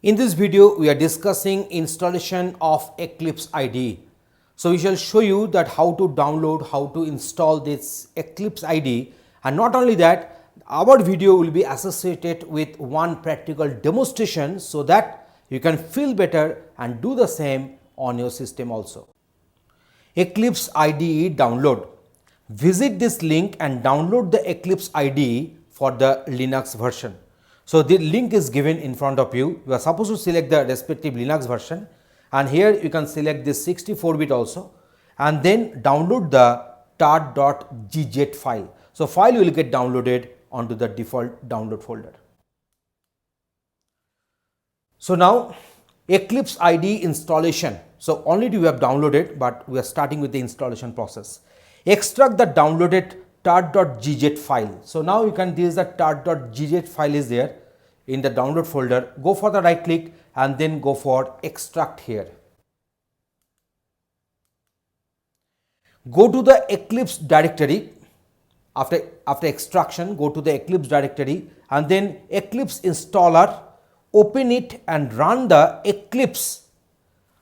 In this video, we are discussing installation of Eclipse IDE. So we shall show you that how to download, how to install this Eclipse IDE, and not only that, our video will be associated with one practical demonstration so that you can feel better and do the same on your system also. Eclipse IDE download. Visit this link and download the Eclipse IDE for the Linux version. So the link is given in front of you. You are supposed to select the respective Linux version, and here you can select this 64-bit also, and then download the tar.gz file. So file will get downloaded onto the default download folder. So now Eclipse IDE installation. So already we have downloaded, but we are starting with the installation process. Extract the downloaded tar.gz file. So now you can, this is the tar.gz file is there in the download folder. Go for the right click and then go for extract here. Go to the Eclipse directory. After extraction, go to the Eclipse directory and then Eclipse installer, open it and run the Eclipse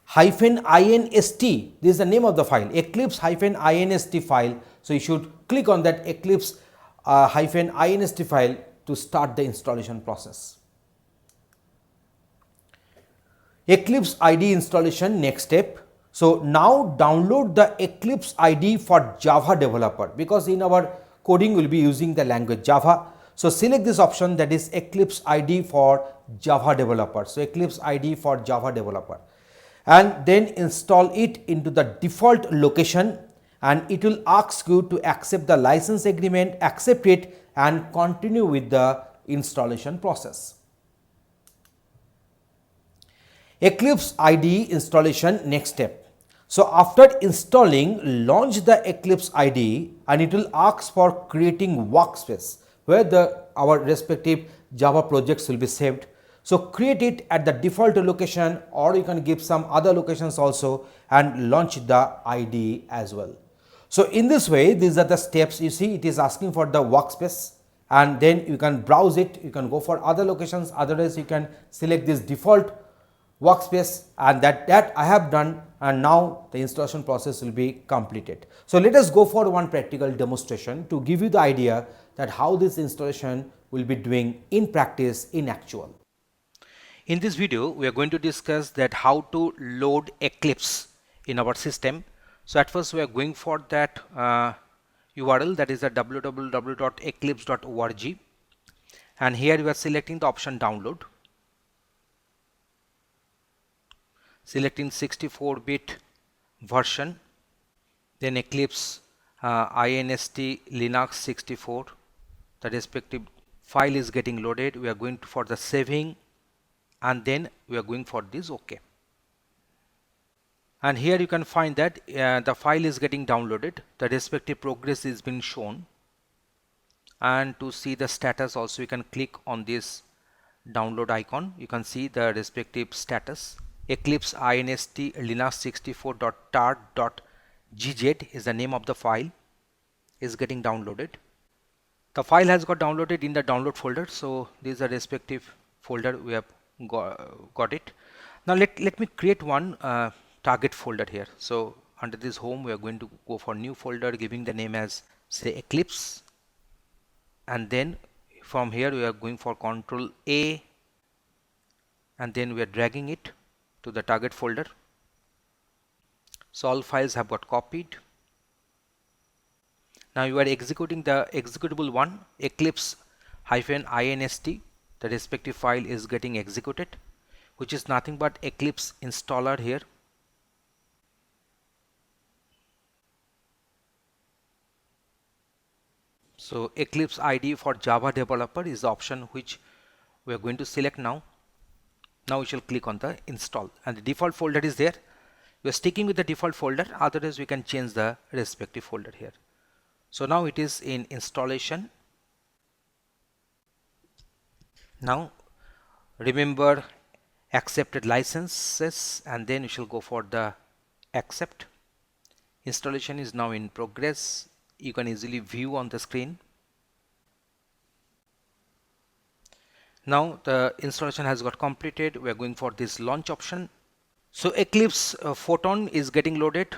-inst. This is the name of the file, Eclipse -inst file. So you should click on that Eclipse -inst file to start the installation process. Eclipse IDE installation, next step. So now download the Eclipse IDE for Java developer, because in our coding we will be using the language Java. So select this option, that is Eclipse IDE for Java developer. So Eclipse IDE for Java developer, and then install it into the default location, and it will ask you to accept the license agreement, accept it and continue with the installation process. Eclipse IDE installation, next step. So after installing, launch the Eclipse IDE and it will ask for creating workspace where our respective Java projects will be saved. So create it at the default location, or you can give some other locations also and launch the IDE as well. So in this way, these are the steps. You see, it is asking for the workspace, and then you can browse it. You can go for other locations. Otherwise, you can select this default workspace, and that I have done, and now the installation process will be completed. So let us go for one practical demonstration to give you the idea that how this installation will be doing in practice, in actual. In this video, we are going to discuss that how to load Eclipse in our system. So at first we are going for that URL, that is the www.eclipse.org, and here we are selecting the option download, selecting 64-bit version, then Eclipse inst Linux 64, the respective file is getting loaded. We are going for the saving, and then we are going for this OK. And here you can find that the file is getting downloaded, the respective progress is being shown, and to see the status also you can click on this download icon. You can see the respective status. Eclipse inst Linux 64.tar.gz is the name of the file, is getting downloaded. The file has got downloaded in the download folder, so this is the respective folder we have got it. Now let me create one target folder here. So under this home, we are going to go for new folder, giving the name as say Eclipse, and then from here we are going for Control A, and then we are dragging it to the target folder. So all files have got copied. Now you are executing the executable one, Eclipse -inst. The respective file is getting executed, which is nothing but Eclipse installer here. So Eclipse IDE for Java developer is the option which we are going to select now. Now we shall click on the install, and the default folder is there. We are sticking with the default folder, otherwise we can change the respective folder here. So now it is in installation. Now remember accepted licenses, and then you shall go for the accept. Installation is now in progress. You can easily view on the screen. Now the installation has got completed. We are going for this launch option. So Eclipse Photon is getting loaded.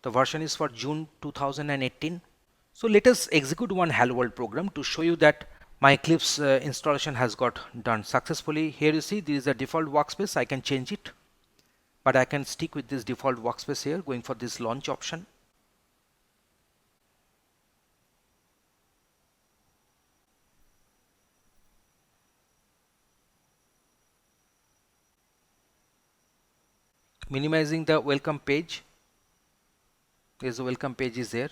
The version is for June 2018. So let us execute one Hello World program to show you that my Eclipse installation has got done successfully. Here you see this is a default workspace. I can change it, but I can stick with this default workspace here, going for this launch option. Minimizing the welcome page. There's the welcome page is there.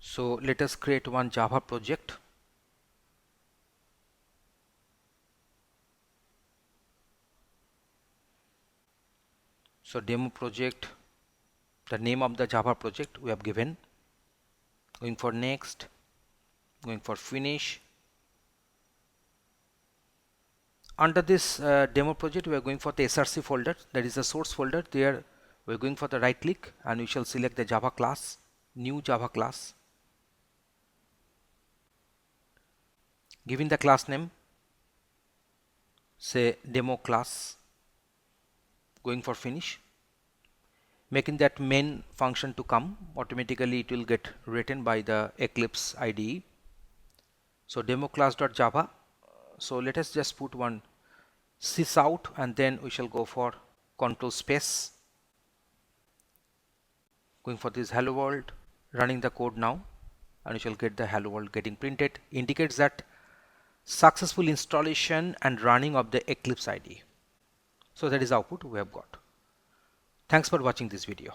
So let us create one Java project. So demo project, the name of the Java project we have given. Going for next, going for finish. Under this demo project, we are going for the src folder, that is the source folder. There we are going for the right click and we shall select the Java class, new Java class, giving the class name, say demo class, going for finish, making that main function to come. Automatically it will get written by the Eclipse IDE. So demo class.java. So let us just put one sys out and then we shall go for control space, going for this hello world, running the code now, and we shall get the hello world getting printed. Indicates that successful installation and running of the Eclipse IDE. So that is the output we have got. Thanks for watching this video.